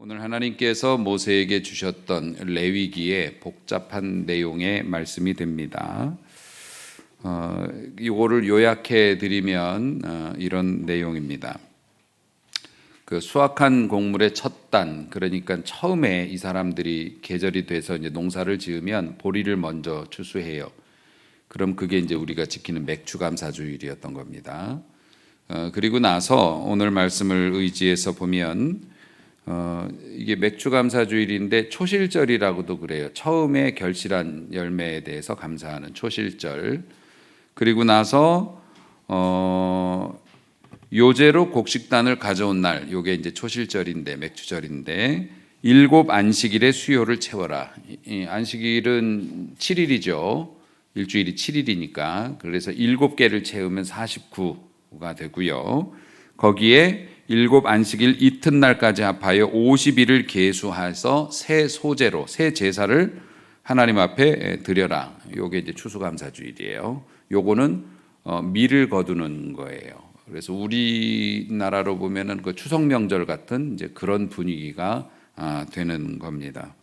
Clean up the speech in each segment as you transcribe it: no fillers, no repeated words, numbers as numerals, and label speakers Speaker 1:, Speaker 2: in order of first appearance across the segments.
Speaker 1: 오늘 하나님께서 모세에게 주셨던 레위기의 복잡한 내용의 말씀이 됩니다. 이거를 요약해 드리면 이런 내용입니다. 그 수확한 곡물의 첫 단, 그러니까 처음에 이 사람들이 계절이 돼서 이제 농사를 지으면 보리를 먼저 추수해요. 그럼 그게 이제 우리가 지키는 맥추감사주일이었던 겁니다. 그리고 나서 오늘 말씀을 의지해서 보면 이게 맥추감사주일인데 초실절이라고도 그래요. 처음에 결실한 열매에 대해서 감사하는 초실절. 그리고 나서 요제로 곡식단을 가져온 날, 요게 이제 초실절인데 맥추절인데 일곱 안식일의 수요를 채워라. 이 안식일은 7일이죠. 일주일이 7일이니까. 그래서 7개를 채우면 49가 되고요. 거기에 일곱 안식일 이튿날까지 합하여 50일을 계수해서 새 소제로 새 제사를 하나님 앞에 드려라. 요게 이제 추수감사주일이에요. 요거는 밀을 거두는 거예요. 그래서 우리나라로 보면은 그 추석 명절 같은 이제 그런 분위기가 되는 겁니다.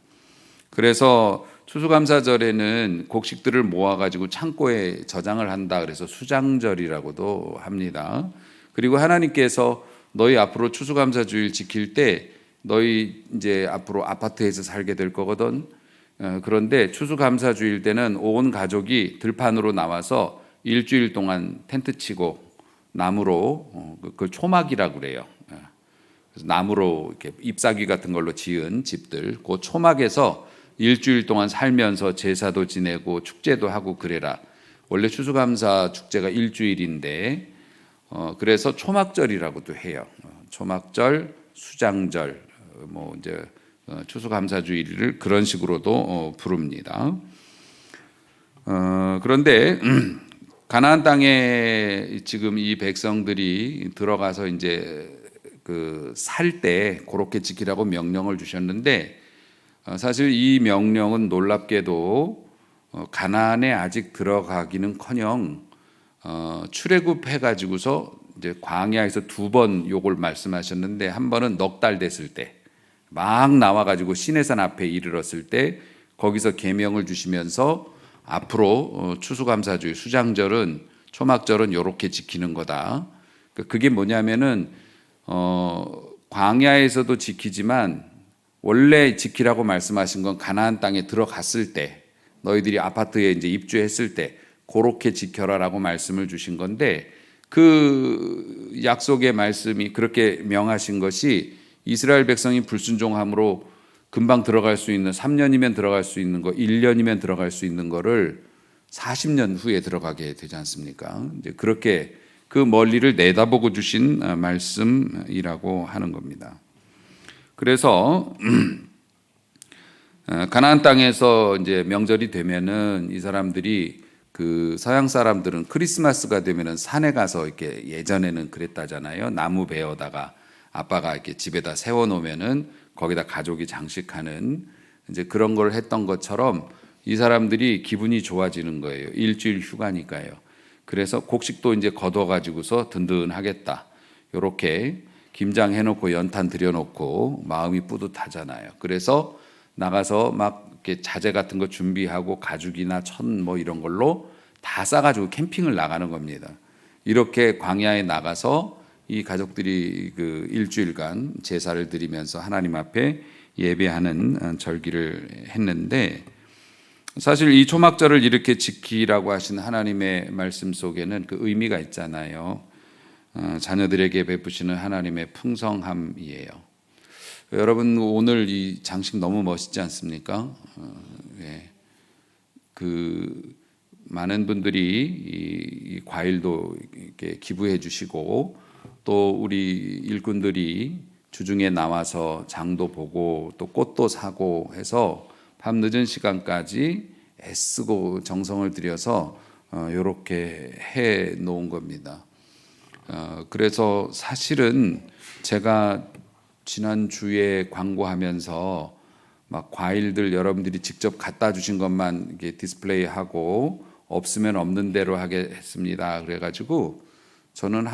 Speaker 1: 그래서 추수감사절에는 곡식들을 모아가지고 창고에 저장을 한다. 그래서 수장절이라고도 합니다. 그리고 하나님께서 너희 앞으로 추수감사주일 지킬 때 너희 이제 앞으로 아파트에서 살게 될 거거든. 그런데 추수감사주일 때는 온 가족이 들판으로 나와서 일주일 동안 텐트 치고 나무로 그 초막이라고 그래요. 그래서 나무로 이렇게 잎사귀 같은 걸로 지은 집들, 그 초막에서 일주일 동안 살면서 제사도 지내고 축제도 하고 그래라. 원래 추수감사 축제가 일주일인데 그래서 초막절이라고도 해요. 초막절, 수장절, 뭐 이제 추수감사주일을 그런 식으로도 부릅니다. 그런데 가나안 땅에 지금 이 백성들이 들어가서 이제 그 살 때 그렇게 지키라고 명령을 주셨는데 사실 이 명령은 놀랍게도 가나안에 아직 들어가기는커녕 출애굽해 가지고서 이제 광야에서 2번 요걸 말씀하셨는데 한 번은 넉 달 됐을 때 막 나와 가지고 시내산 앞에 이르렀을 때 거기서 계명을 주시면서 앞으로 추수감사주일 수장절은 초막절은 요렇게 지키는 거다. 그게 뭐냐면은 광야에서도 지키지만 원래 지키라고 말씀하신 건 가나안 땅에 들어갔을 때 너희들이 아파트에 이제 입주했을 때 그렇게 지켜라라고 말씀을 주신 건데 그 약속의 말씀이 그렇게 명하신 것이 이스라엘 백성이 불순종함으로 금방 들어갈 수 있는 3년이면 들어갈 수 있는 거 1년이면 들어갈 수 있는 거를 40년 후에 들어가게 되지 않습니까? 이제 그렇게 그 멀리를 내다보고 주신 말씀이라고 하는 겁니다. 그래서 가나안 땅에서 이제 명절이 되면은 이 사람들이 그 서양 사람들은 크리스마스가 되면은 산에 가서 이렇게 예전에는 그랬다잖아요. 나무 베어다가 아빠가 이렇게 집에다 세워 놓으면은 거기다 가족이 장식하는 이제 그런 걸 했던 것처럼 이 사람들이 기분이 좋아지는 거예요. 일주일 휴가니까요. 그래서 곡식도 이제 걷어 가지고서 든든하겠다. 요렇게 김장해 놓고 연탄 들여 놓고 마음이 뿌듯하잖아요. 그래서 나가서 막 이렇게 자재 같은 거 준비하고 가죽이나 천 뭐 이런 걸로 다 싸가지고 캠핑을 나가는 겁니다. 이렇게 광야에 나가서 이 가족들이 그 일주일간 제사를 드리면서 하나님 앞에 예배하는 절기를 했는데 사실 이 초막절을 이렇게 지키라고 하신 하나님의 말씀 속에는 그 의미가 있잖아요. 자녀들에게 베푸시는 하나님의 풍성함이에요. 여러분 오늘 이 장식 너무 멋있지 않습니까? 그 많은 분들이 이 과일도 이렇게 기부해 주시고 또 우리 일꾼들이 주중에 나와서 장도 보고 또 꽃도 사고 해서 밤 늦은 시간까지 애쓰고 정성을 들여서 이렇게 해 놓은 겁니다. 그래서 사실은 제가 지난주에 광고하면서 막 과일들 여러분들이 직접 갖다 주신 것만 이렇게 디스플레이하고 없으면 없는 대로 하겠습니다. 그래가지고 저는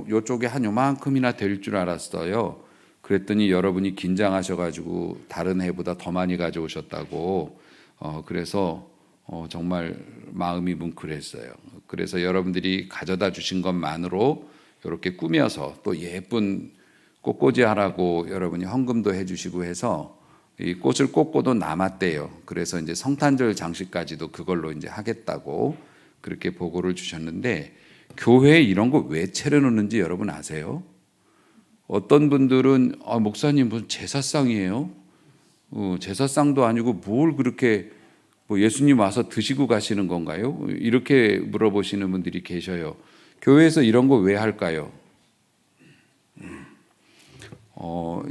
Speaker 1: 요쪽에 한 요만큼이나 될 줄 알았어요. 그랬더니 여러분이 긴장하셔가지고 다른 해보다 더 많이 가져오셨다고. 그래서 정말 마음이 뭉클했어요. 그래서 여러분들이 가져다 주신 것만으로 이렇게 꾸며서 또 예쁜 꽃꽂이 하라고 여러분이 헌금도 해주시고 해서 이 꽃을 꽂고도 남았대요. 그래서 이제 성탄절 장식까지도 그걸로 이제 하겠다고 그렇게 보고를 주셨는데, 교회에 이런 거 왜 차려놓는지 여러분 아세요? 어떤 분들은 목사님 무슨 제사상이에요? 제사상도 아니고 뭘 그렇게 뭐 예수님 와서 드시고 가시는 건가요? 이렇게 물어보시는 분들이 계셔요. 교회에서 이런 거 왜 할까요?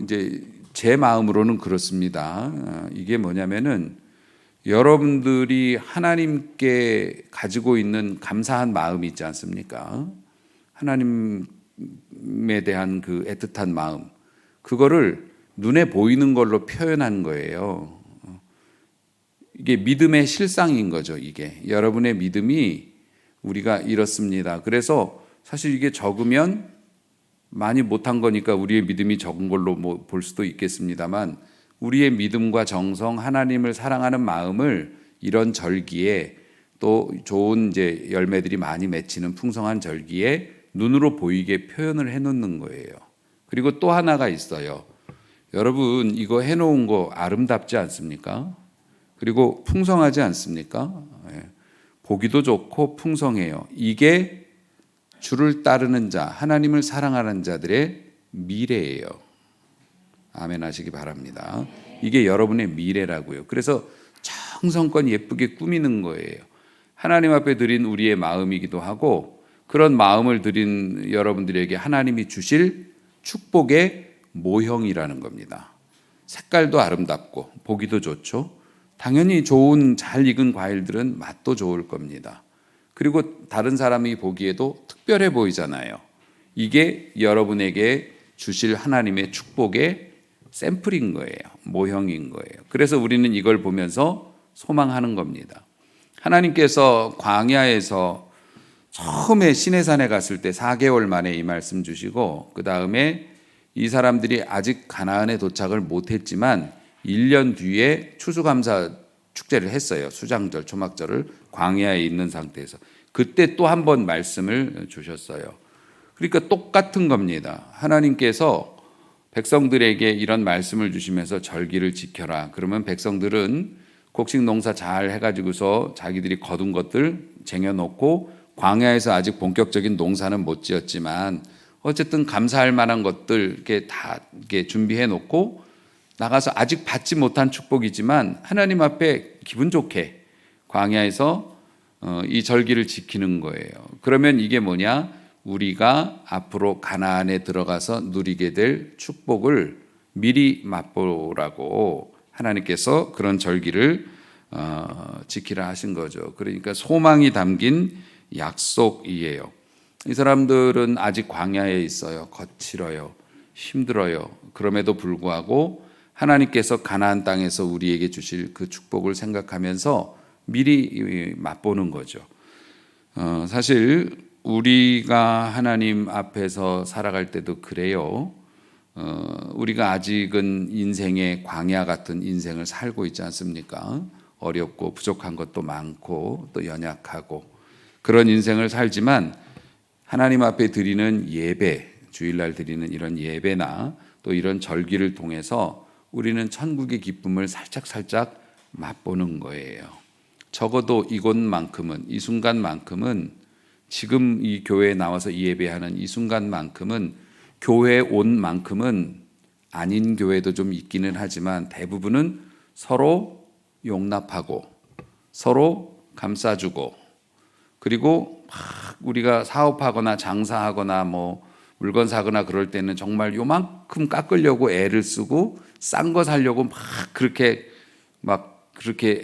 Speaker 1: 이제 제 마음으로는 그렇습니다. 이게 뭐냐면은 여러분들이 하나님께 가지고 있는 감사한 마음이 있지 않습니까? 하나님에 대한 그 애틋한 마음, 그거를 눈에 보이는 걸로 표현한 거예요. 이게 믿음의 실상인 거죠. 이게 여러분의 믿음이 우리가 이렇습니다. 그래서 사실 이게 적으면 많이 못한 거니까 우리의 믿음이 적은 걸로 뭐 볼 수도 있겠습니다만, 우리의 믿음과 정성, 하나님을 사랑하는 마음을 이런 절기에, 또 좋은 이제 열매들이 많이 맺히는 풍성한 절기에 눈으로 보이게 표현을 해놓는 거예요. 그리고 또 하나가 있어요. 여러분, 이거 해놓은 거 아름답지 않습니까? 그리고 풍성하지 않습니까? 보기도 좋고 풍성해요. 이게 주를 따르는 자, 하나님을 사랑하는 자들의 미래예요. 아멘 하시기 바랍니다. 이게 여러분의 미래라고요. 그래서 정성껏 예쁘게 꾸미는 거예요. 하나님 앞에 드린 우리의 마음이기도 하고, 그런 마음을 드린 여러분들에게 하나님이 주실 축복의 모형이라는 겁니다. 색깔도 아름답고 보기도 좋죠. 당연히 좋은 잘 익은 과일들은 맛도 좋을 겁니다. 그리고 다른 사람이 보기에도 특별해 보이잖아요. 이게 여러분에게 주실 하나님의 축복의 샘플인 거예요. 모형인 거예요. 그래서 우리는 이걸 보면서 소망하는 겁니다. 하나님께서 광야에서 처음에 시내산에 갔을 때 4개월 만에 이 말씀 주시고, 그 다음에 이 사람들이 아직 가나안에 도착을 못했지만 1년 뒤에 추수감사 축제를 했어요. 수장절, 초막절을 광야에 있는 상태에서. 그때 또 한 번 말씀을 주셨어요. 그러니까 똑같은 겁니다. 하나님께서 백성들에게 이런 말씀을 주시면서 절기를 지켜라. 그러면 백성들은 곡식 농사 잘 해가지고서 자기들이 거둔 것들 쟁여놓고, 광야에서 아직 본격적인 농사는 못 지었지만 어쨌든 감사할 만한 것들 이렇게 다 이렇게 준비해 놓고 나가서 아직 받지 못한 축복이지만 하나님 앞에 기분 좋게 광야에서 이 절기를 지키는 거예요. 그러면 이게 뭐냐? 우리가 앞으로 가나안에 들어가서 누리게 될 축복을 미리 맛보라고 하나님께서 그런 절기를 지키라 하신 거죠. 그러니까 소망이 담긴 약속이에요. 이 사람들은 아직 광야에 있어요. 거칠어요. 힘들어요. 그럼에도 불구하고 하나님께서 가나안 땅에서 우리에게 주실 그 축복을 생각하면서 미리 맛보는 거죠. 사실 우리가 하나님 앞에서 살아갈 때도 그래요. 우리가 아직은 인생의 광야 같은 인생을 살고 있지 않습니까? 어렵고 부족한 것도 많고 또 연약하고 그런 인생을 살지만, 하나님 앞에 드리는 예배, 주일날 드리는 이런 예배나 또 이런 절기를 통해서 우리는 천국의 기쁨을 살짝 맛보는 거예요. 적어도 이곳만큼은, 이 순간만큼은, 지금 이 교회에 나와서 이 예배하는 이 순간만큼은, 교회에 온 만큼은, 아닌 교회도 좀 있기는 하지만 대부분은 서로 용납하고 서로 감싸주고, 그리고 막 우리가 사업하거나 장사하거나 뭐 물건 사거나 그럴 때는 정말 요만큼 깎으려고 애를 쓰고 싼 거 사려고 막 그렇게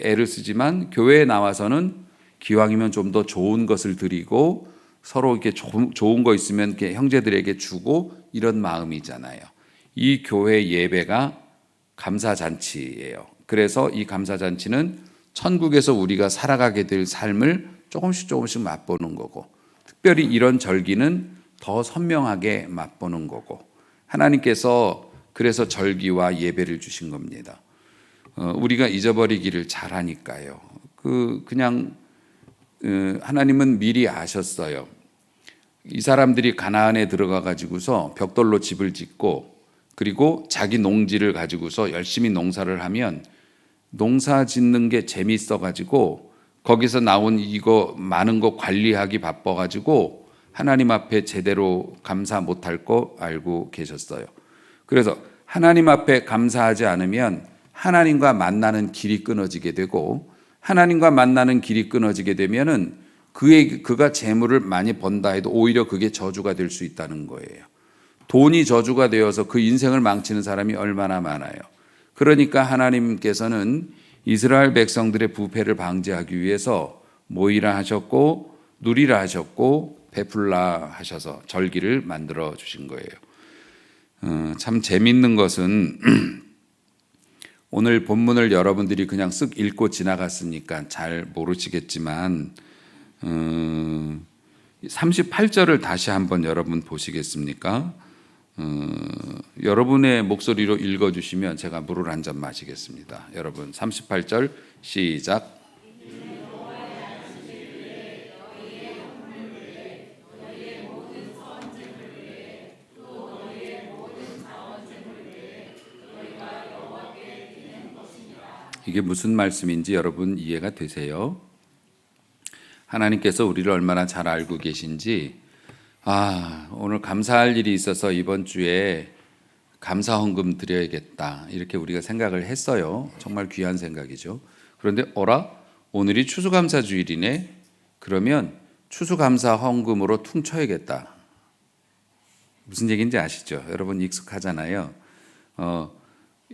Speaker 1: 애를 쓰지만, 교회에 나와서는 기왕이면 좀 더 좋은 것을 드리고 서로 이렇게 좋은 거 있으면 이렇게 형제들에게 주고 이런 마음이잖아요. 이 교회 예배가 감사잔치예요. 그래서 이 감사잔치는 천국에서 우리가 살아가게 될 삶을 조금씩 맛보는 거고, 특별히 이런 절기는 더 선명하게 맛보는 거고, 하나님께서 그래서 절기와 예배를 주신 겁니다. 우리가 잊어버리기를 잘하니까요. 그냥 하나님은 미리 아셨어요. 이 사람들이 가나안에 들어가 가지고서 벽돌로 집을 짓고 그리고 자기 농지를 가지고서 열심히 농사를 하면 농사 짓는 게 재미있어 가지고 거기서 나온 이거 많은 거 관리하기 바빠 가지고 하나님 앞에 제대로 감사 못할 거 알고 계셨어요. 그래서 하나님 앞에 감사하지 않으면 하나님과 만나는 길이 끊어지게 되고 하나님과 만나는 길이 끊어지게 되면은 그가 재물을 많이 번다 해도 오히려 그게 저주가 될 수 있다는 거예요. 돈이 저주가 되어서 그 인생을 망치는 사람이 얼마나 많아요. 그러니까 하나님께서는 이스라엘 백성들의 부패를 방지하기 위해서 모이라 하셨고 누리라 하셨고 베풀라 하셔서 절기를 만들어 주신 거예요. 참 재밌는 것은 오늘 본문을 여러분들이 그냥 쓱 읽고 지나갔으니까 잘 모르시겠지만 38절을 다시 한번 여러분 보시겠습니까? 여러분의 목소리로 읽어주시면 제가 물을 한 잔 마시겠습니다. 여러분 38절 시작. 이게 무슨 말씀인지 여러분 이해가 되세요? 하나님께서 우리를 얼마나 잘 알고 계신지 오늘 감사할 일이 있어서 이번 주에 감사 헌금 드려야겠다 이렇게 우리가 생각을 했어요. 정말 귀한 생각이죠. 그런데 오늘이 추수감사 주일이네. 그러면 추수감사 헌금으로 퉁쳐야겠다. 무슨 얘기인지 아시죠? 여러분 익숙하잖아요.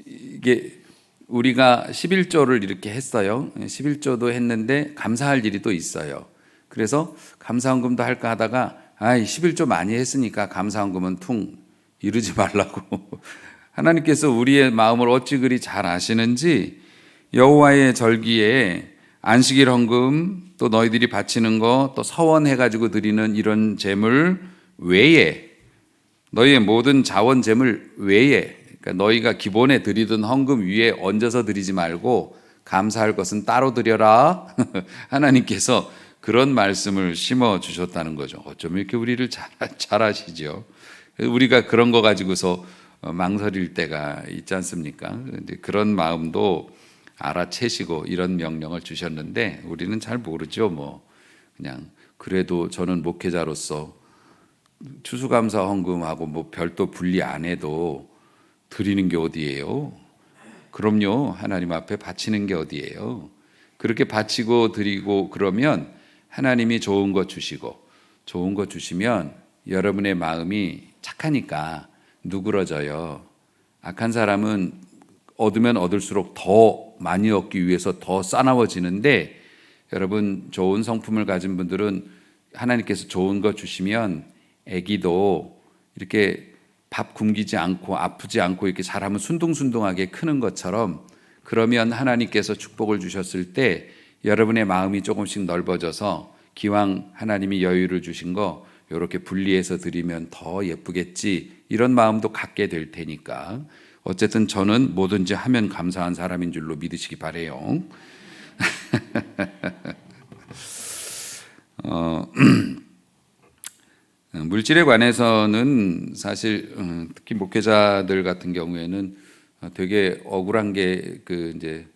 Speaker 1: 이게 우리가 11조를 이렇게 했어요. 11조도 했는데 감사할 일이 또 있어요. 그래서 감사헌금도 할까 하다가 11조 많이 했으니까 감사헌금은 퉁 이러지 말라고. 하나님께서 우리의 마음을 어찌 그리 잘 아시는지 여호와의 절기에 안식일 헌금 또 너희들이 바치는 거 또 서원해가지고 드리는 이런 재물 외에 너희의 모든 자원 재물 외에 그러니까 너희가 기본에 드리던 헌금 위에 얹어서 드리지 말고 감사할 것은 따로 드려라. 하나님께서 그런 말씀을 심어 주셨다는 거죠. 어쩜 이렇게 우리를 잘 아시죠? 우리가 그런 거 가지고서 망설일 때가 있지 않습니까? 그런 마음도 알아채시고 이런 명령을 주셨는데 우리는 잘 모르죠. 그냥 그래도 저는 목회자로서 추수감사 헌금하고 별도 분리 안 해도 드리는 게 어디예요? 그럼요. 하나님 앞에 바치는 게 어디예요? 그렇게 바치고 드리고 그러면 하나님이 좋은 것 주시고 좋은 것 주시면 여러분의 마음이 착하니까 누그러져요. 악한 사람은 얻으면 얻을수록 더 많이 얻기 위해서 더 싸나워지는데 여러분 좋은 성품을 가진 분들은 하나님께서 좋은 것 주시면 아기도 이렇게 밥 굶기지 않고 아프지 않고 이렇게 잘하면 순둥순둥하게 크는 것처럼 그러면 하나님께서 축복을 주셨을 때 여러분의 마음이 조금씩 넓어져서 기왕 하나님이 여유를 주신 거 이렇게 분리해서 드리면 더 예쁘겠지 이런 마음도 갖게 될 테니까 어쨌든 저는 뭐든지 하면 감사한 사람인 줄로 믿으시기 바래요. 물질에 관해서는 사실 특히 목회자들 같은 경우에는 되게 억울한 게 이제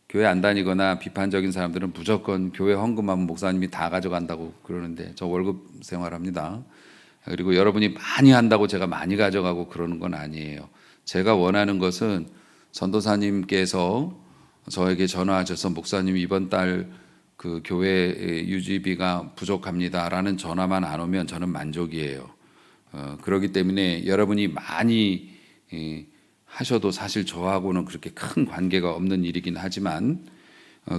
Speaker 1: 교회 안 다니거나 비판적인 사람들은 무조건 교회 헌금하면 목사님이 다 가져간다고 그러는데 저 월급 생활합니다. 그리고 여러분이 많이 한다고 제가 많이 가져가고 그러는 건 아니에요. 제가 원하는 것은 전도사님께서 저에게 전화하셔서 목사님 이번 달 그 교회 유지비가 부족합니다라는 전화만 안 오면 저는 만족이에요. 그렇기 때문에 여러분이 많이 하셔도 사실 저하고는 그렇게 큰 관계가 없는 일이긴 하지만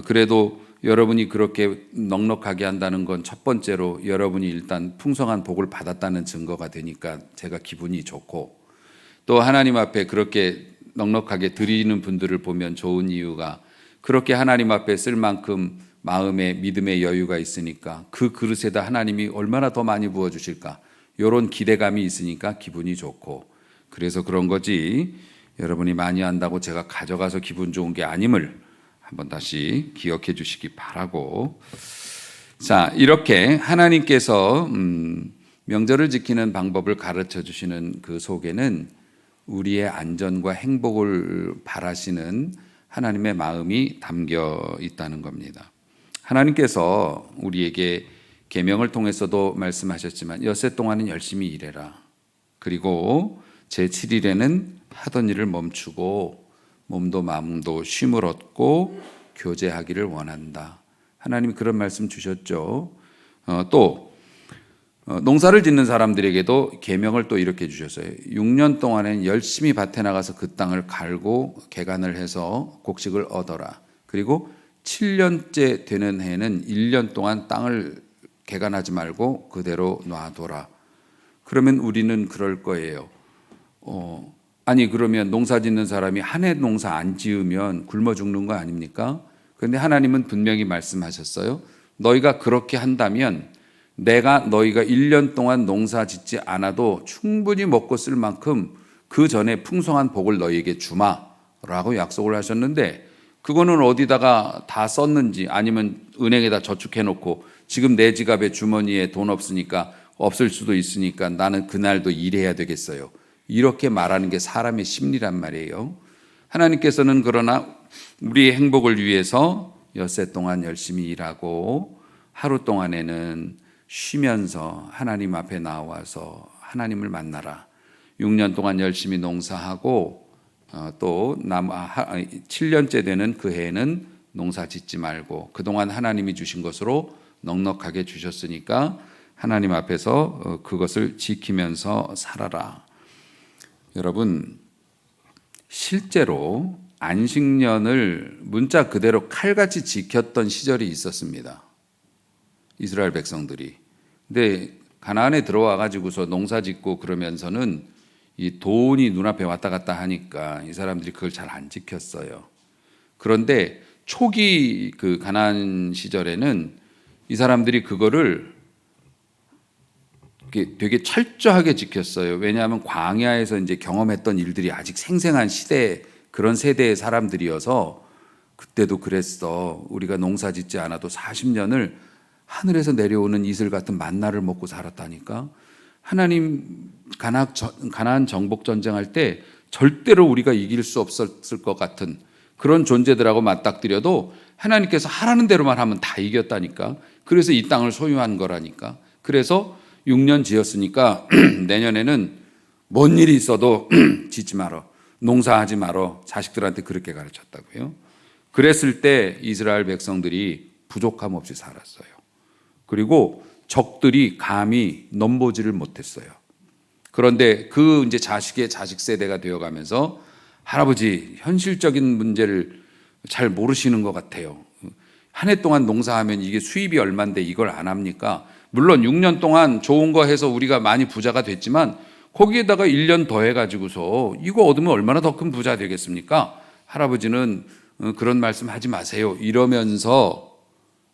Speaker 1: 그래도 여러분이 그렇게 넉넉하게 한다는 건 첫 번째로 여러분이 일단 풍성한 복을 받았다는 증거가 되니까 제가 기분이 좋고 또 하나님 앞에 그렇게 넉넉하게 드리는 분들을 보면 좋은 이유가 그렇게 하나님 앞에 쓸 만큼 마음에 믿음의 여유가 있으니까 그 그릇에다 하나님이 얼마나 더 많이 부어주실까 이런 기대감이 있으니까 기분이 좋고 그래서 그런 거지 여러분이 많이 한다고 제가 가져가서 기분 좋은 게 아님을 한번 다시 기억해 주시기 바라고. 자, 이렇게 하나님께서 명절을 지키는 방법을 가르쳐 주시는 그 속에는 우리의 안전과 행복을 바라시는 하나님의 마음이 담겨 있다는 겁니다. 하나님께서 우리에게 계명을 통해서도 말씀하셨지만 엿새 동안은 열심히 일해라. 그리고 제7일에는 하던 일을 멈추고 몸도 마음도 쉼을 얻고 교제하기를 원한다. 하나님이 그런 말씀 주셨죠. 또 농사를 짓는 사람들에게도 계명을 또 이렇게 주셨어요. 6년 동안엔 열심히 밭에 나가서 그 땅을 갈고 개간을 해서 곡식을 얻어라. 그리고 7년째 되는 해는 1년 동안 땅을 개간하지 말고 그대로 놔둬라. 그러면 우리는 그럴 거예요. 아니 그러면 농사 짓는 사람이 한 해 농사 안 지으면 굶어 죽는 거 아닙니까? 그런데 하나님은 분명히 말씀하셨어요. 너희가 그렇게 한다면 내가 너희가 1년 동안 농사 짓지 않아도 충분히 먹고 쓸 만큼 그 전에 풍성한 복을 너희에게 주마라고 약속을 하셨는데, 그거는 어디다가 다 썼는지 아니면 은행에다 저축해 놓고 지금 내 지갑에 주머니에 돈 없으니까 없을 수도 있으니까 나는 그날도 일해야 되겠어요. 이렇게 말하는 게 사람의 심리란 말이에요. 하나님께서는 그러나 우리의 행복을 위해서 엿새 동안 열심히 일하고 하루 동안에는 쉬면서 하나님 앞에 나와서 하나님을 만나라. 6년 동안 열심히 농사하고 또 7년째 되는 그 해에는 농사 짓지 말고 그동안 하나님이 주신 것으로 넉넉하게 주셨으니까 하나님 앞에서 그것을 지키면서 살아라. 여러분, 실제로 안식년을 문자 그대로 칼같이 지켰던 시절이 있었습니다. 이스라엘 백성들이. 근데 가나안에 들어와 가지고서 농사 짓고 그러면서는 이 돈이 눈앞에 왔다 갔다 하니까 이 사람들이 그걸 잘 안 지켰어요. 그런데 초기 그 가나안 시절에는 이 사람들이 그거를 되게 철저하게 지켰어요. 왜냐하면 광야에서 이제 경험했던 일들이 아직 생생한 시대, 그런 세대의 사람들이어서 그때도 그랬어. 우리가 농사 짓지 않아도 40년을 하늘에서 내려오는 이슬 같은 만나를 먹고 살았다니까. 하나님 가나안 정복 전쟁할 때 절대로 우리가 이길 수 없었을 것 같은 그런 존재들하고 맞닥뜨려도 하나님께서 하라는 대로만 하면 다 이겼다니까. 그래서 이 땅을 소유한 거라니까. 그래서 6년 지었으니까 내년에는 뭔 일이 있어도 짓지 말어. 농사하지 말어. 자식들한테 그렇게 가르쳤다고요. 그랬을 때 이스라엘 백성들이 부족함 없이 살았어요. 그리고 적들이 감히 넘보지를 못했어요. 그런데 그 이제 자식의 자식 세대가 되어가면서 할아버지 현실적인 문제를 잘 모르시는 것 같아요. 한 해 동안 농사하면 이게 수입이 얼만데 이걸 안 합니까? 물론 6년 동안 좋은 거 해서 우리가 많이 부자가 됐지만 거기에다가 1년 더 해가지고서 이거 얻으면 얼마나 더 큰 부자 되겠습니까? 할아버지는 그런 말씀 하지 마세요. 이러면서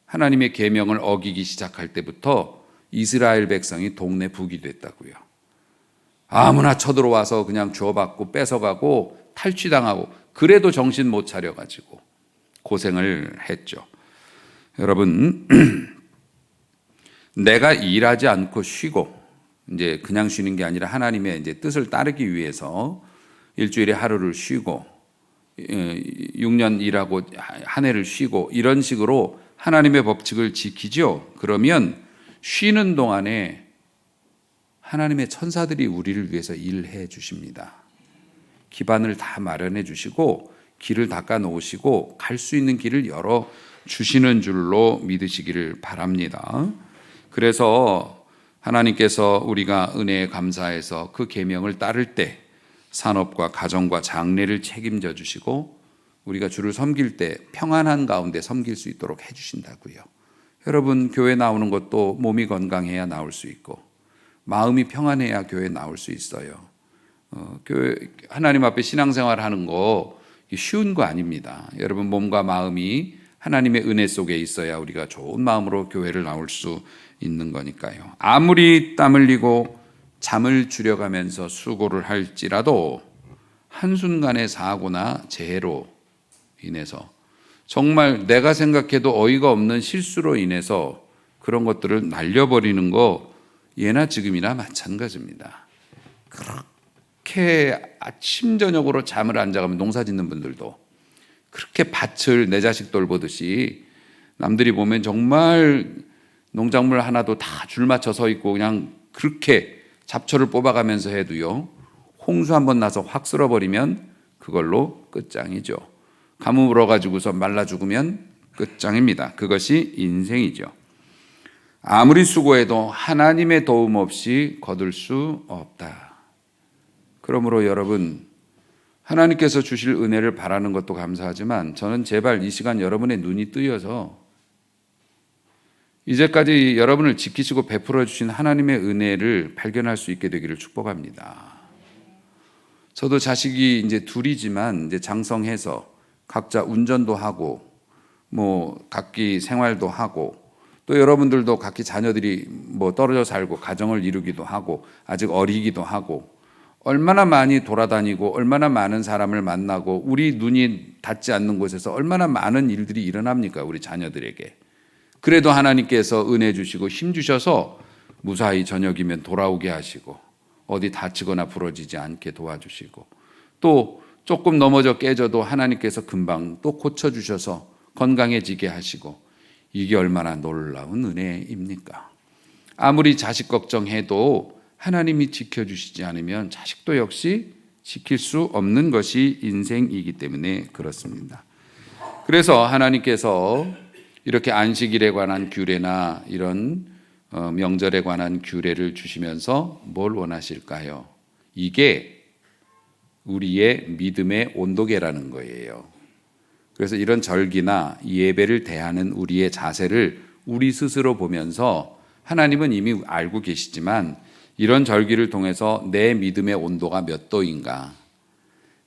Speaker 1: 하나님의 계명을 어기기 시작할 때부터 이스라엘 백성이 동네 북이 됐다고요. 아무나 쳐들어와서 그냥 주워받고 뺏어가고 탈취당하고 그래도 정신 못 차려가지고 고생을 했죠. 여러분, 내가 일하지 않고 쉬고 이제 그냥 쉬는 게 아니라 하나님의 이제 뜻을 따르기 위해서 일주일에 하루를 쉬고 6년 일하고 한 해를 쉬고 이런 식으로 하나님의 법칙을 지키죠. 그러면 쉬는 동안에 하나님의 천사들이 우리를 위해서 일해 주십니다. 기반을 다 마련해 주시고 길을 닦아 놓으시고 갈 수 있는 길을 열어 주시는 줄로 믿으시기를 바랍니다. 그래서 하나님께서 우리가 은혜에 감사해서 그 계명을 따를 때 산업과 가정과 장래를 책임져 주시고 우리가 주를 섬길 때 평안한 가운데 섬길 수 있도록 해 주신다고요. 여러분, 교회 나오는 것도 몸이 건강해야 나올 수 있고 마음이 평안해야 교회 나올 수 있어요. 교회 하나님 앞에 신앙생활 하는 거 쉬운 거 아닙니다. 여러분, 몸과 마음이 하나님의 은혜 속에 있어야 우리가 좋은 마음으로 교회를 나올 수 있는 거니까요. 아무리 땀 흘리고 잠을 줄여가면서 수고를 할지라도 한순간의 사고나 재해로 인해서 정말 내가 생각해도 어이가 없는 실수로 인해서 그런 것들을 날려버리는 거 예나 지금이나 마찬가지입니다. 그렇게 아침 저녁으로 잠을 안 자가면 농사 짓는 분들도 그렇게 밭을 내 자식 돌보듯이 남들이 보면 정말 농작물 하나도 다 줄 맞춰 서 있고 그냥 그렇게 잡초를 뽑아가면서 해도요, 홍수 한번 나서 확 쓸어버리면 그걸로 끝장이죠. 가뭄 불어가지고서 말라 죽으면 끝장입니다. 그것이 인생이죠. 아무리 수고해도 하나님의 도움 없이 거둘 수 없다. 그러므로 여러분, 하나님께서 주실 은혜를 바라는 것도 감사하지만 저는 제발 이 시간 여러분의 눈이 뜨여서 이제까지 여러분을 지키시고 베풀어 주신 하나님의 은혜를 발견할 수 있게 되기를 축복합니다. 저도 자식이 이제 둘이지만 이제 장성해서 각자 운전도 하고 뭐 각기 생활도 하고 또 여러분들도 각기 자녀들이 뭐 떨어져 살고 가정을 이루기도 하고 아직 어리기도 하고 얼마나 많이 돌아다니고 얼마나 많은 사람을 만나고 우리 눈이 닿지 않는 곳에서 얼마나 많은 일들이 일어납니까, 우리 자녀들에게. 그래도 하나님께서 은혜 주시고 힘 주셔서 무사히 저녁이면 돌아오게 하시고 어디 다치거나 부러지지 않게 도와주시고 또 조금 넘어져 깨져도 하나님께서 금방 또 고쳐주셔서 건강해지게 하시고 이게 얼마나 놀라운 은혜입니까? 아무리 자식 걱정해도 하나님이 지켜주시지 않으면 자식도 역시 지킬 수 없는 것이 인생이기 때문에 그렇습니다. 그래서 하나님께서 이렇게 안식일에 관한 규례나 이런 명절에 관한 규례를 주시면서 뭘 원하실까요? 이게 우리의 믿음의 온도계라는 거예요. 그래서 이런 절기나 예배를 대하는 우리의 자세를 우리 스스로 보면서 하나님은 이미 알고 계시지만 이런 절기를 통해서 내 믿음의 온도가 몇 도인가,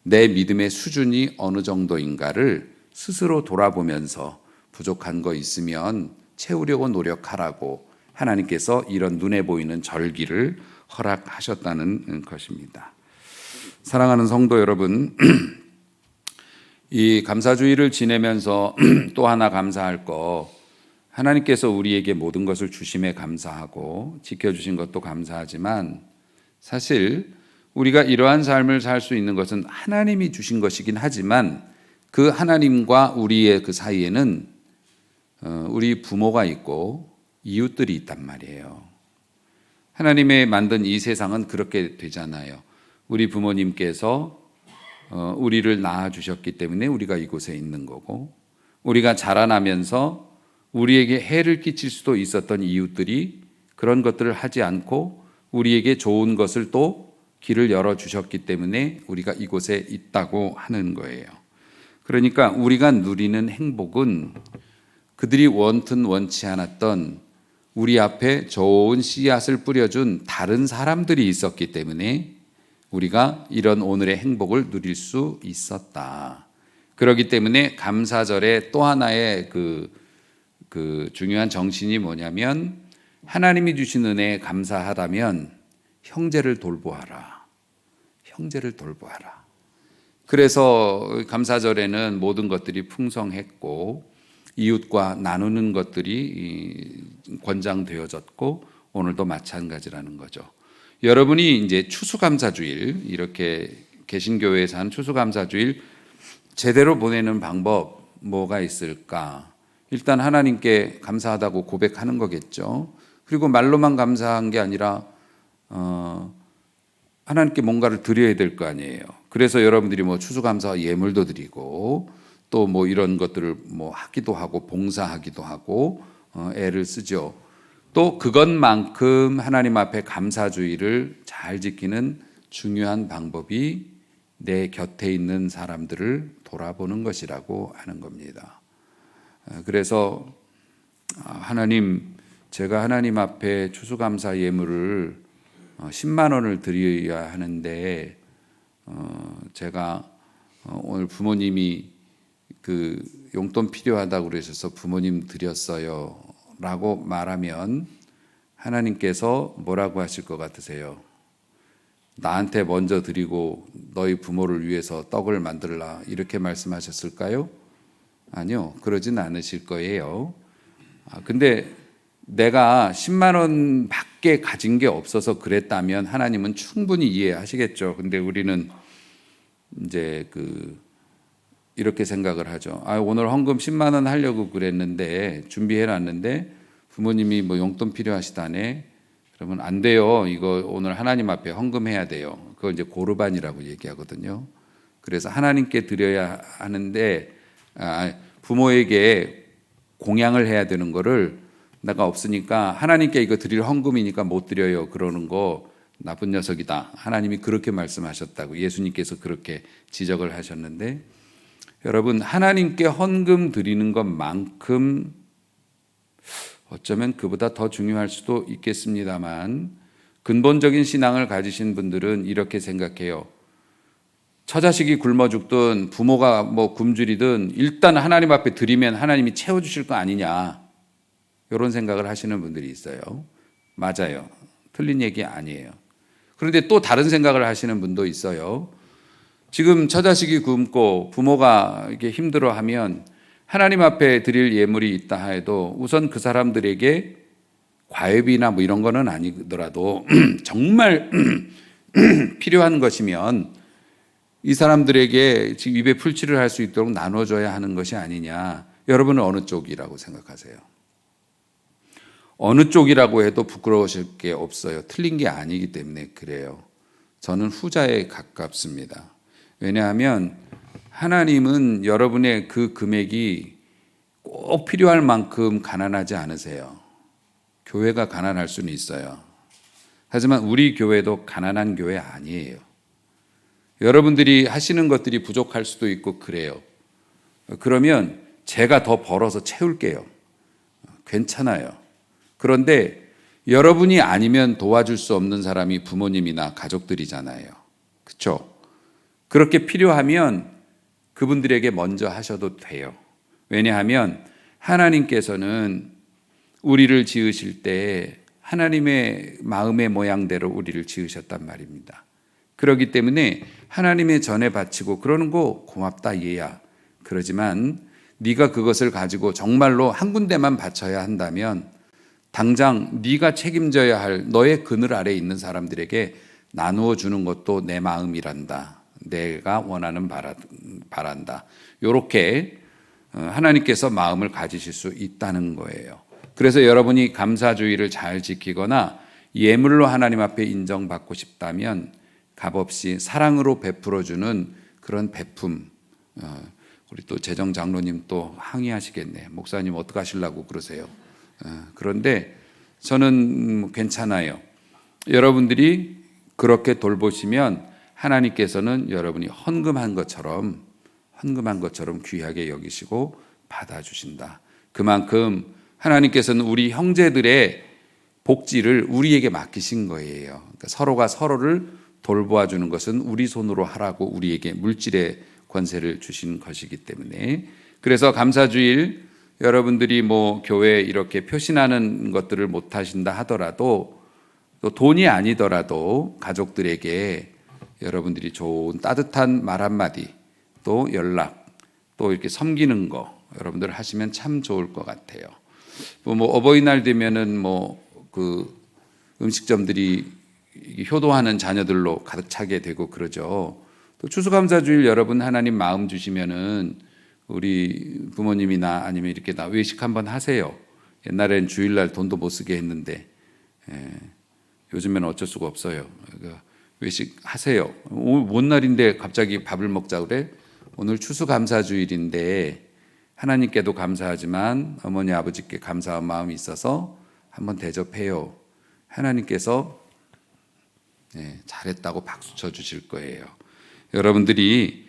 Speaker 1: 내 믿음의 수준이 어느 정도인가를 스스로 돌아보면서 부족한 거 있으면 채우려고 노력하라고 하나님께서 이런 눈에 보이는 절기를 허락하셨다는 것입니다. 사랑하는 성도 여러분, 이 감사주의를 지내면서 또 하나 감사할 거, 하나님께서 우리에게 모든 것을 주심에 감사하고 지켜주신 것도 감사하지만 사실 우리가 이러한 삶을 살 수 있는 것은 하나님이 주신 것이긴 하지만 그 하나님과 우리의 그 사이에는 우리 부모가 있고 이웃들이 있단 말이에요. 하나님의 만든 이 세상은 그렇게 되잖아요. 우리 부모님께서 우리를 낳아주셨기 때문에 우리가 이곳에 있는 거고 우리가 자라나면서 우리에게 해를 끼칠 수도 있었던 이웃들이 그런 것들을 하지 않고 우리에게 좋은 것을 또 길을 열어주셨기 때문에 우리가 이곳에 있다고 하는 거예요. 그러니까 우리가 누리는 행복은 그들이 원튼 원치 않았던 우리 앞에 좋은 씨앗을 뿌려준 다른 사람들이 있었기 때문에 우리가 이런 오늘의 행복을 누릴 수 있었다. 그렇기 때문에 감사절의 또 하나의 그 중요한 정신이 뭐냐면 하나님이 주신 은혜에 감사하다면 형제를 돌보아라. 형제를 돌보아라. 그래서 감사절에는 모든 것들이 풍성했고 이웃과 나누는 것들이 권장되어졌고 오늘도 마찬가지라는 거죠. 여러분이 이제 추수감사주일, 이렇게 개신교회에서 한 추수감사주일 제대로 보내는 방법 뭐가 있을까? 일단 하나님께 감사하다고 고백하는 거겠죠. 그리고 말로만 감사한 게 아니라 하나님께 뭔가를 드려야 될 거 아니에요. 그래서 여러분들이 뭐 추수감사 예물도 드리고 또 뭐 이런 것들을 뭐 하기도 하고 봉사하기도 하고 애를 쓰죠. 또 그것만큼 하나님 앞에 감사주의를 잘 지키는 중요한 방법이 내 곁에 있는 사람들을 돌아보는 것이라고 하는 겁니다. 그래서 하나님, 제가 하나님 앞에 추수감사 예물을 10만 원을 드려야 하는데 제가 오늘 부모님이 그 용돈 필요하다고 그러셔서 부모님 드렸어요 라고 말하면 하나님께서 뭐라고 하실 것 같으세요? 나한테 먼저 드리고 너희 부모를 위해서 떡을 만들라 이렇게 말씀하셨을까요? 아니요, 그러진 않으실 거예요. 근데 내가 10만 원 밖에 가진 게 없어서 그랬다면 하나님은 충분히 이해하시겠죠. 근데 우리는 이제 이렇게 생각을 하죠. 오늘 헌금 10만 원 하려고 그랬는데 준비해 놨는데 부모님이 뭐 용돈 필요하시다네. 그러면 안 돼요. 이거 오늘 하나님 앞에 헌금해야 돼요. 그걸 이제 고르반이라고 얘기하거든요. 그래서 하나님께 드려야 하는데 부모에게 공양을 해야 되는 거를 내가 없으니까 하나님께 이거 드릴 헌금이니까 못 드려요. 그러는 거 나쁜 녀석이다. 하나님이 그렇게 말씀하셨다고 예수님께서 그렇게 지적을 하셨는데 여러분 하나님께 헌금 드리는 것만큼 어쩌면 그보다 더 중요할 수도 있겠습니다만 근본적인 신앙을 가지신 분들은 이렇게 생각해요. 처자식이 굶어 죽든 부모가 뭐 굶주리든 일단 하나님 앞에 드리면 하나님이 채워주실 거 아니냐 이런 생각을 하시는 분들이 있어요. 맞아요. 틀린 얘기 아니에요. 그런데 또 다른 생각을 하시는 분도 있어요. 지금 처자식이 굶고 부모가 이렇게 힘들어하면 하나님 앞에 드릴 예물이 있다 해도 우선 그 사람들에게 과외비나 뭐 이런 거는 아니더라도 정말 필요한 것이면 이 사람들에게 지금 입에 풀칠을 할 수 있도록 나눠줘야 하는 것이 아니냐. 여러분은 어느 쪽이라고 생각하세요? 어느 쪽이라고 해도 부끄러우실 게 없어요. 틀린 게 아니기 때문에 그래요. 저는 후자에 가깝습니다. 왜냐하면 하나님은 여러분의 그 금액이 꼭 필요할 만큼 가난하지 않으세요. 교회가 가난할 수는 있어요. 하지만 우리 교회도 가난한 교회 아니에요. 여러분들이 하시는 것들이 부족할 수도 있고 그래요. 그러면 제가 더 벌어서 채울게요. 괜찮아요. 그런데 여러분이 아니면 도와줄 수 없는 사람이 부모님이나 가족들이잖아요. 그렇죠? 그렇게 필요하면 그분들에게 먼저 하셔도 돼요. 왜냐하면 하나님께서는 우리를 지으실 때 하나님의 마음의 모양대로 우리를 지으셨단 말입니다. 그렇기 때문에 하나님의 전에 바치고 그러는 거 고맙다 얘야. 그러지만 네가 그것을 가지고 정말로 한 군데만 바쳐야 한다면 당장 네가 책임져야 할 너의 그늘 아래에 있는 사람들에게 나누어 주는 것도 내 마음이란다. 내가 원하는 바란다. 이렇게 하나님께서 마음을 가지실 수 있다는 거예요. 그래서 여러분이 감사주의를 잘 지키거나 예물로 하나님 앞에 인정받고 싶다면 값없이 사랑으로 베풀어주는 그런 베품. 우리 또 재정 장로님 또 항의하시겠네. 목사님 어떻게 하시려고 그러세요? 그런데 저는 괜찮아요. 여러분들이 그렇게 돌보시면 하나님께서는 여러분이 헌금한 것처럼 귀하게 여기시고 받아주신다. 그만큼 하나님께서는 우리 형제들의 복지를 우리에게 맡기신 거예요. 그러니까 서로가 서로를 돌보아 주는 것은 우리 손으로 하라고 우리에게 물질의 권세를 주신 것이기 때문에 그래서 감사주일 여러분들이 뭐 교회에 이렇게 표신하는 것들을 못 하신다 하더라도 또 돈이 아니더라도 가족들에게 여러분들이 좋은 따뜻한 말 한마디 또 연락 또 이렇게 섬기는 거 여러분들 하시면 참 좋을 것 같아요. 뭐 어버이날 되면은 그 음식점들이 효도하는 자녀들로 가득 차게 되고 그러죠. 또 추수감사주일 여러분 하나님 마음 주시면은 우리 부모님이나 아니면 이렇게 나 외식 한번 하세요. 옛날엔 주일날 돈도 못 쓰게 했는데 요즘에는 어쩔 수가 없어요. 그러니까 외식 하세요. 뭔 날인데 갑자기 밥을 먹자 그래? 오늘 추수감사주일인데 하나님께도 감사하지만 어머니 아버지께 감사한 마음이 있어서 한번 대접해요. 하나님께서 잘했다고 박수 쳐 주실 거예요. 여러분들이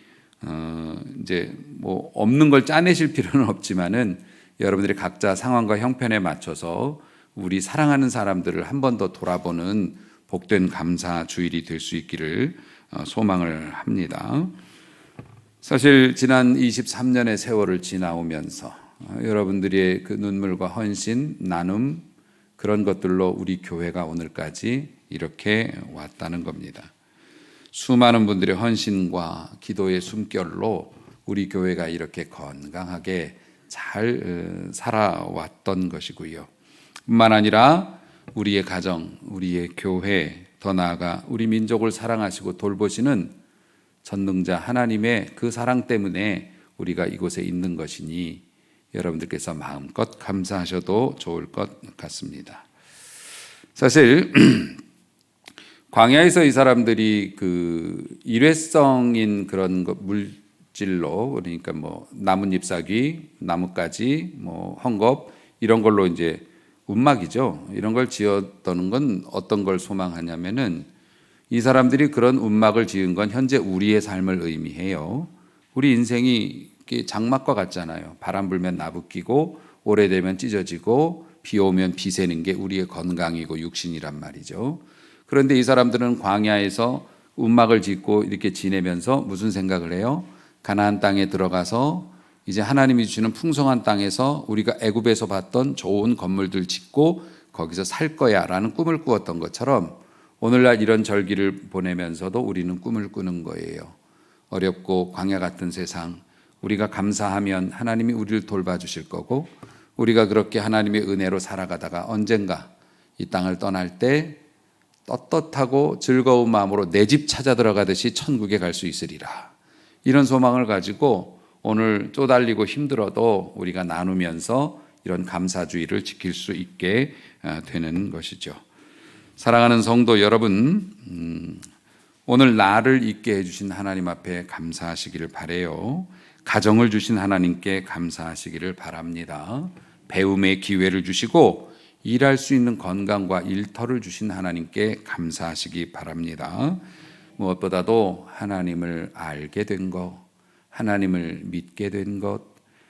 Speaker 1: 이제 뭐 없는 걸 짜내실 필요는 없지만은 여러분들이 각자 상황과 형편에 맞춰서 우리 사랑하는 사람들을 한 번 더 돌아보는 복된 감사 주일이 될 수 있기를 소망을 합니다. 사실 지난 23년의 세월을 지나오면서 여러분들의 그 눈물과 헌신, 나눔 그런 것들로 우리 교회가 오늘까지 이렇게 왔다는 겁니다. 수많은 분들의 헌신과 기도의 숨결로 우리 교회가 이렇게 건강하게 잘 살아왔던 것이고요. 뿐만 아니라 우리의 가정, 우리의 교회, 더 나아가 우리 민족을 사랑하시고 돌보시는 전능자 하나님의 그 사랑 때문에 우리가 이곳에 있는 것이니 여러분들께서 마음껏 감사하셔도 좋을 것 같습니다. 사실 광야에서 이 사람들이 그 일회성인 그런 물질로, 그러니까 뭐 나뭇잎 사귀, 나뭇가지, 뭐 헝겊 이런 걸로 이제 움막이죠. 이런 걸 지었다는 건 어떤 걸 소망하냐면은 이 사람들이 그런 움막을 지은 건 현재 우리의 삶을 의미해요. 우리 인생이 장막과 같잖아요. 바람 불면 나부끼고 오래되면 찢어지고 비 오면 비 새는 게 우리의 건강이고 육신이란 말이죠. 그런데 이 사람들은 광야에서 움막을 짓고 이렇게 지내면서 무슨 생각을 해요? 가나안 땅에 들어가서 이제 하나님이 주시는 풍성한 땅에서 우리가 애굽에서 봤던 좋은 건물들 짓고 거기서 살 거야라는 꿈을 꾸었던 것처럼 오늘날 이런 절기를 보내면서도 우리는 꿈을 꾸는 거예요. 어렵고 광야 같은 세상, 우리가 감사하면 하나님이 우리를 돌봐주실 거고, 우리가 그렇게 하나님의 은혜로 살아가다가 언젠가 이 땅을 떠날 때 떳떳하고 즐거운 마음으로 내 집 찾아 들어가듯이 천국에 갈 수 있으리라. 이런 소망을 가지고 오늘 쪼달리고 힘들어도 우리가 나누면서 이런 감사주의를 지킬 수 있게 되는 것이죠. 사랑하는 성도 여러분, 오늘 나를 있게 해주신 하나님 앞에 감사하시기를 바라요. 가정을 주신 하나님께 감사하시기를 바랍니다. 배움의 기회를 주시고 일할 수 있는 건강과 일터를 주신 하나님께 감사하시기 바랍니다. 무엇보다도 하나님을 알게 된 것, 하나님을 믿게 된 것,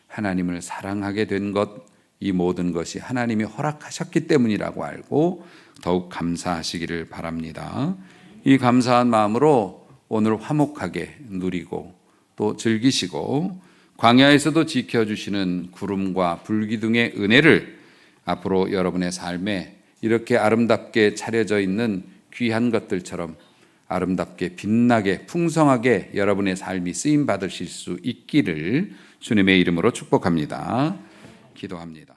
Speaker 1: 하나님을 사랑하게 된 것, 이 모든 것이 하나님이 허락하셨기 때문이라고 알고 더욱 감사하시기를 바랍니다. 이 감사한 마음으로 오늘 화목하게 누리고 또 즐기시고 광야에서도 지켜주시는 구름과 불기둥의 은혜를 앞으로 여러분의 삶에 이렇게 아름답게 차려져 있는 귀한 것들처럼 아름답게 빛나게 풍성하게 여러분의 삶이 쓰임 받으실 수 있기를 주님의 이름으로 축복합니다. 기도합니다.